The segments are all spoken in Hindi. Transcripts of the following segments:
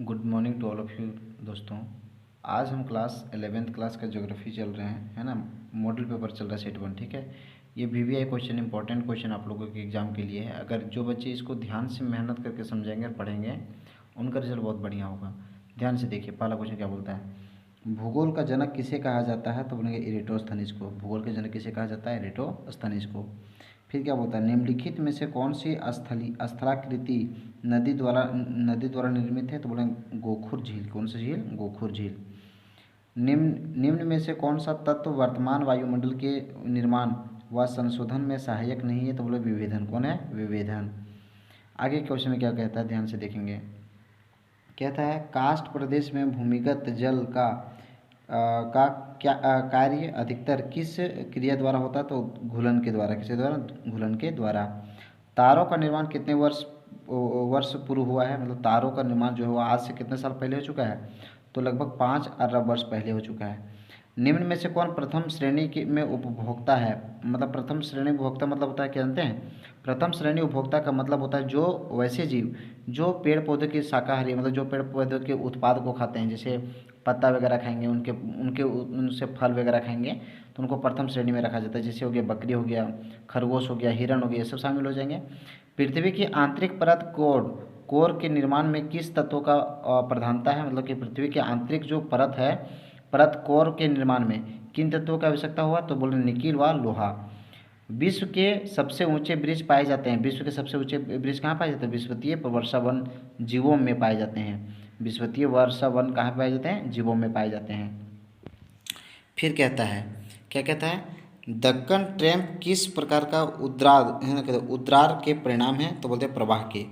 Good morning to all of you दोस्तों। आज हम क्लास 11th क्लास का ज्योग्राफी चल रहे हैं, है ना। मॉडल पेपर चल रहा है सेट 1, ठीक है। ये वीवीआई क्वेश्चन इंपॉर्टेंट क्वेश्चन आप लोगों के एग्जाम के लिए है। अगर जो बच्चे इसको ध्यान से मेहनत करके समझेंगे और पढ़ेंगे उनका रिजल्ट बहुत बढ़िया होगा। ध्यान से देखिए, पहला क्वेश्चन क्या बोलता है। भूगोल का जनक किसे कहा जाता है, तो बोलेंगे इरेटोस्थनीज को। भूगोल के जनक किसे कहा जाता है, इरेटोस्थनीज को। फिर क्या बोलता है, निम्नलिखित में से कौन सी स्थलाकृति नदी द्वारा निर्मित है, तो बोलेंगे गोखुर झील। कौन सी झील, गोखुर झील। निम्न में से कौन सा तत्व वर्तमान वायुमंडल के निर्माण व संशोधन में सहायक नहीं है, तो बोले विभेदन। कौन है, विभेदन। आगे क्वेश्चन में क्या कहता है, ध्यान से देखेंगे। कहता है कास्ट प्रदेश में भूमिगत जल का क्या कार्य अधिकतर किस क्रिया द्वारा होता है, तो घुलन के द्वारा। किसके द्वारा, घुलन के द्वारा। तारों का निर्माण कितने वर्ष पूर्व हुआ है, मतलब तारों का निर्माण जो हुआ आज से कितने साल पहले हो चुका है, तो लगभग 5 अरब वर्ष पहले हो चुका है। निम्न में से कौन प्रथम श्रेणी में उपभोक्ता है, मतलब प्रथम श्रेणी उपभोक्ता मतलब होता है क्या जानते हैं। प्रथम श्रेणी उपभोक्ता का मतलब होता है जो वैसे जीव जो पेड़ पौधे की शाकाहारी, मतलब जो पेड़ पौधे के उत्पाद को खाते हैं, जैसे पत्ता वगैरह खाएंगे, उनसे फल वगैरह खाएंगे, तो उनको प्रथम श्रेणी में रखा जाता है। जैसे हो गया बकरी हो गया, खरगोश हो गया, हिरण हो गया, ये सब शामिल हो जाएंगे। पृथ्वी की आंतरिक परत कोर के निर्माण में किस तत्व का प्रधानता है, मतलब कि पृथ्वी की आंतरिक जो परत कोर के निर्माण में किन तत्वों की आवश्यकता हुआ, तो बोले निकिल व लोहा। विश्व के सबसे ऊंचे वृक्ष पाए जाते हैं। विश्व के सबसे ऊंचे वृक्ष कहाँ पाए जाते हैं, विश्वतीय वर्षावन जीवों में पाए जाते हैं। विश्वतीय वर्षावन कहाँ पाए जाते हैं, जीवों में पाए जाते हैं। फिर कहता है, क्या कहता है, दक्कन ट्रैम्प किस प्रकार का उद्रार के परिणाम है, तो बोलते हैं प्रवाह के।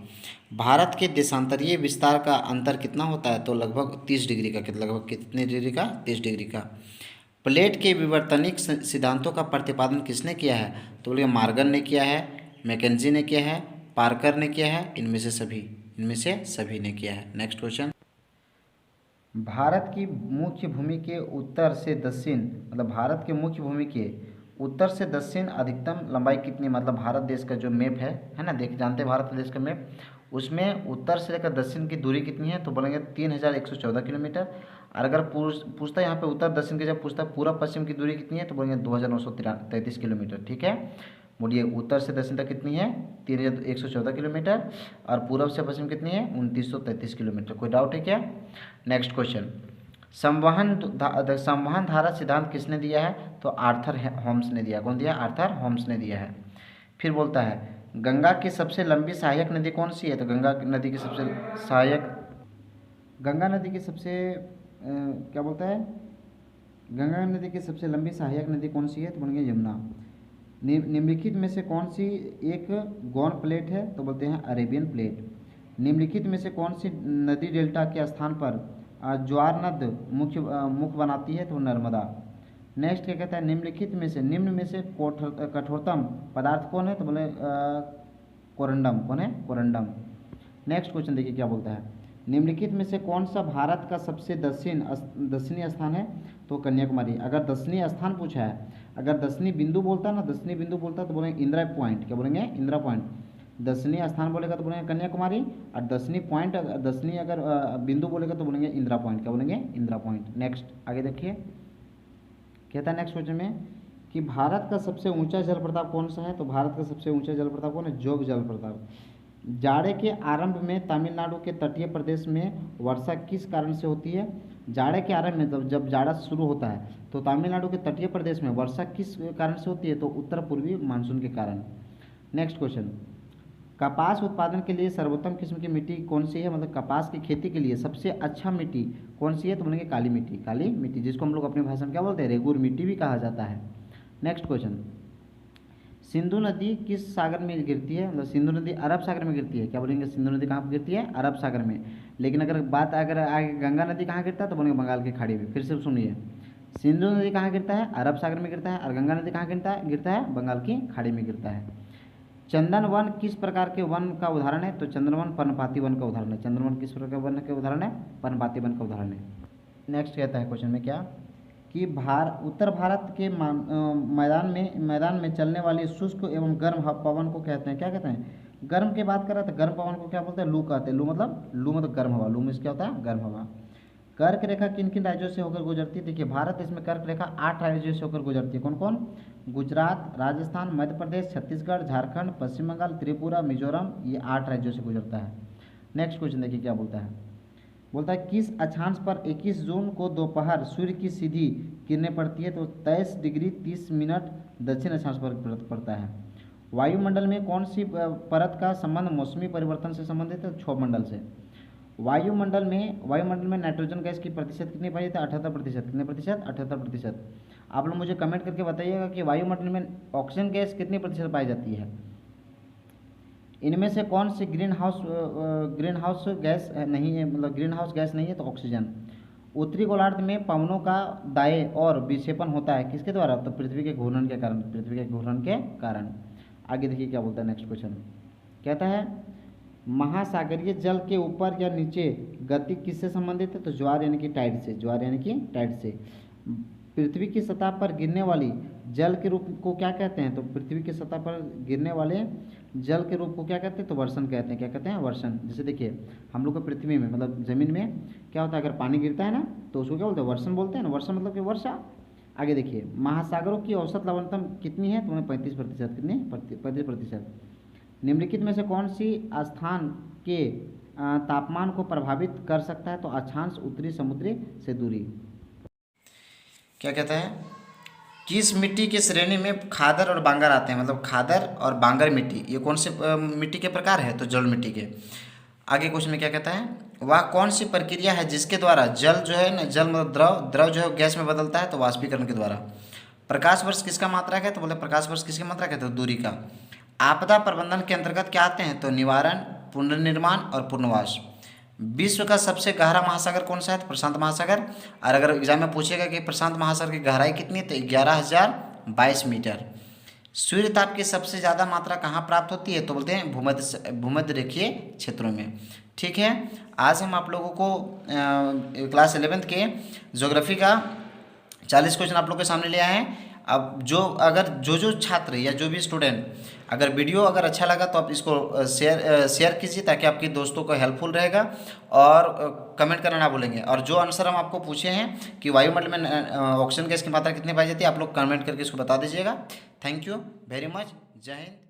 भारत के देशांतरीय विस्तार का अंतर कितना होता है, तो लगभग 30 डिग्री का। लगभग कितने डिग्री का, 30 डिग्री का। प्लेट के विवर्तनिक सिद्धांतों का प्रतिपादन किसने किया है, तो बोलिए मार्गन ने किया है, मैकेंजी ने किया है, पार्कर ने किया है, इनमें से सभी ने किया है। Next question. भारत की मुख्य भूमि के उत्तर से दक्षिण, मतलब भारत के मुख्य भूमि के उत्तर से दक्षिण अधिकतम लंबाई कितनी, मतलब भारत देश का जो मैप है ना, जानते हैं भारत देश का मैप, उसमें उत्तर से लेकर दक्षिण की दूरी कितनी है, तो बोलेंगे 3114 किलोमीटर। और अगर पूछता है यहाँ पे उत्तर दक्षिण के, जब पूछता है पूर्व पश्चिम की दूरी कितनी है, तो बोलेंगे 2933 किलोमीटर। ठीक है, बोलिए उत्तर से दक्षिण तक कितनी है, 3114 किलोमीटर, और पूर्व से पश्चिम कितनी है, 2933 किलोमीटर। कोई डाउट है क्या। नेक्स्ट क्वेश्चन, संवहन धारा सिद्धांत किसने दिया है, तो आर्थर होम्स ने दिया। कौन दिया, आर्थर होम्स ने दिया है। फिर बोलता है गंगा की सबसे लंबी सहायक नदी कौन सी है, तो गंगा नदी की सबसे क्या बोलता है, गंगा नदी की सबसे लंबी सहायक नदी कौन सी है, तो बोलेंगे यमुना। निम्नलिखित में से कौन सी एक गौण प्लेट है, तो बोलते हैं अरेबियन प्लेट। निम्नलिखित में से कौन सी नदी डेल्टा के स्थान पर ज्वार नद मुख बनाती है, तो नर्मदा। नेक्स्ट क्या कहता है, निम्न में से कठोरतम पदार्थ कौन है, तो बोले कोरंडम। कौन है, कोरंडम। नेक्स्ट क्वेश्चन देखिए क्या बोलता है, निम्नलिखित में से कौन सा भारत का सबसे दक्षिणी स्थान है, तो कन्याकुमारी। अगर दक्षिणी स्थान पूछा है, अगर दक्षिणी बिंदु बोलता तो बोलेंगे इंदिरा पॉइंट। क्या बोलेंगे, इंदिरा पॉइंट। दक्षिणी स्थान बोलेगा तो बोलेंगे कन्याकुमारी, और दक्षिणी अगर बिंदु बोलेगा तो बोलेंगे इंदिरा पॉइंट। क्या बोलेंगे, इंदिरा पॉइंट। नेक्स्ट आगे देखिए, कहता है नेक्स्ट क्वेश्चन में कि भारत का सबसे ऊंचा जलप्रपात कौन सा है, तो भारत का सबसे ऊंचा जलप्रपात कौन है, जोग जलप्रपात। जाड़े के आरंभ में तमिलनाडु के तटीय प्रदेश में वर्षा किस कारण से होती है। जाड़े के आरंभ में जब जाड़ा शुरू होता है तो तमिलनाडु के तटीय प्रदेश में वर्षा किस कारण से होती है, तो उत्तर पूर्वी मानसून के कारण। नेक्स्ट क्वेश्चन, कपास उत्पादन के लिए सर्वोत्तम किस्म की मिट्टी कौन सी है, मतलब कपास की खेती के लिए सबसे अच्छा मिट्टी कौन सी है, तो बोलेंगे काली मिट्टी, जिसको हम लोग अपनी भाषा में क्या बोलते हैं, रेगुर मिट्टी भी कहा जाता है। नेक्स्ट क्वेश्चन, सिंधु नदी किस सागर में गिरती है, मतलब सिंधु नदी अरब सागर में गिरती है। क्या बोलेंगे, सिंधु नदी कहाँ पर गिरती है, अरब सागर में। लेकिन अगर आगे गंगा नदी कहाँ गिरता है, तो बोलेंगे बंगाल की खाड़ी में। फिर से सुनिए, सिंधु नदी कहाँ गिरता है, अरब सागर में गिरता है, और गंगा नदी कहाँ गिरता है, बंगाल की खाड़ी में गिरता है। चंदन वन किस प्रकार के वन का उदाहरण है, तो चंदन वन पर्णपाती वन का उदाहरण है। चंदन वन किस प्रकार के वन का उदाहरण है, पर्णपाती वन का उदाहरण है। नेक्स्ट कहता है क्वेश्चन में क्या, कि उत्तर भारत के मैदान में चलने वाली शुष्क एवं गर्म पवन को कहते हैं, क्या कहते हैं, गर्म की बात कर रहा था, गर्म पवन को क्या बोलते हैं, लू कहते हैं। लू मतलब गर्म हवा, लू मीन्स क्या होता है, गर्म हवा। कर्क रेखा किन किन राज्यों से होकर गुजरती है? देखिए भारत देश में कर्क रेखा 8 राज्यों से होकर गुजरती है। कौन कौन? गुजरात, राजस्थान, मध्य प्रदेश, छत्तीसगढ़, झारखंड, पश्चिम बंगाल, त्रिपुरा, मिजोरम, ये 8 राज्यों से गुजरता है। नेक्स्ट क्वेश्चन देखिए क्या बोलता है। बोलता है किस अक्षांश पर 21 जून को दोपहर सूर्य की सीधी किरणें पड़ती है? तो 23 डिग्री 30 मिनट दक्षिण अक्षांश पर पड़ता है। वायुमंडल में कौन सी परत का संबंध मौसमी परिवर्तन से संबंधित है? क्षोभ मंडल से। वायुमंडल में नाइट्रोजन गैस की प्रतिशत कितनी पाई जाती है? 78%। कितने प्रतिशत? 78%। आप लोग मुझे कमेंट करके बताइएगा कि वायुमंडल में ऑक्सीजन गैस कितनी प्रतिशत पाई जाती है। इनमें से कौन सी ग्रीन हाउस गैस नहीं है, मतलब ग्रीन हाउस गैस नहीं है? तो ऑक्सीजन। उत्तरी गोलार्ध में पवनों का दाएं और विक्षेपण होता है किसके द्वारा? तो पृथ्वी के घूर्णन के कारण, पृथ्वी के घूर्णन के कारण। आगे देखिए क्या बोलता है नेक्स्ट क्वेश्चन। कहता है महासागरीय जल के ऊपर या नीचे गति किससे संबंधित है? तो ज्वार यानी कि टाइड से। ज्वार यानी कि टाइड से। पृथ्वी की सतह पर गिरने वाली जल के रूप को क्या कहते हैं? तो पृथ्वी की सतह पर गिरने वाले जल के रूप को क्या कहते हैं? तो वर्षण कहते हैं। क्या कहते हैं? वर्षण। जैसे देखिए हम लोग को पृथ्वी में मतलब ज़मीन में क्या होता है, अगर पानी गिरता है ना तो उसको क्या बोलते हैं? वर्षण बोलते हैं ना। वर्षण मतलब कि वर्षा। आगे देखिए महासागरों की औसत लवणता कितनी है? तो उन्हें 35%। कितनी? 35%। निम्नलिखित में से कौन सी स्थान के तापमान को प्रभावित कर सकता है? तो अक्षांश, उत्तरी समुद्री से दूरी। क्या कहता है? किस मिट्टी की श्रेणी में खादर और बांगर आते हैं? मतलब खादर और बांगर मिट्टी ये कौन से मिट्टी के प्रकार है? तो जल मिट्टी के। आगे क्वेश्चन में क्या कहता है? वह कौन सी प्रक्रिया है जिसके द्वारा जल जो है ना, जल मतलब द्रव जो है गैस में बदलता है? तो वाष्पीकरण के द्वारा। प्रकाश वर्ष किसका मात्रक है? तो बोले प्रकाश वर्ष किसकी मात्रक है? तो दूरी का। आपदा प्रबंधन के अंतर्गत क्या आते हैं? तो निवारण, पुनर्निर्माण और पुनर्वास। विश्व का सबसे गहरा महासागर कौन सा है? तो प्रशांत महासागर। और अगर एग्जाम में पूछेगा कि प्रशांत महासागर की गहराई कितनी है? तो 11,022 मीटर। सूर्य ताप की सबसे ज़्यादा मात्रा कहाँ प्राप्त होती है? तो बोलते हैं भूमध्य रेखीय क्षेत्रों में। ठीक है, आज हम आप लोगों को क्लास 11th के ज्योग्राफी का 40 क्वेश्चन आप लोग के सामने ले आए हैं। अब जो छात्र या जो भी स्टूडेंट अगर वीडियो अगर अच्छा लगा तो आप इसको शेयर कीजिए ताकि आपके दोस्तों को हेल्पफुल रहेगा। और कमेंट करना ना भूलेंगे। और जो आंसर हम आपको पूछे हैं कि वायुमंडल में ऑक्सीजन गैस की मात्रा कितनी पाई जाती है, आप लोग कमेंट करके इसको बता दीजिएगा। Thank you very much. जय हिंद।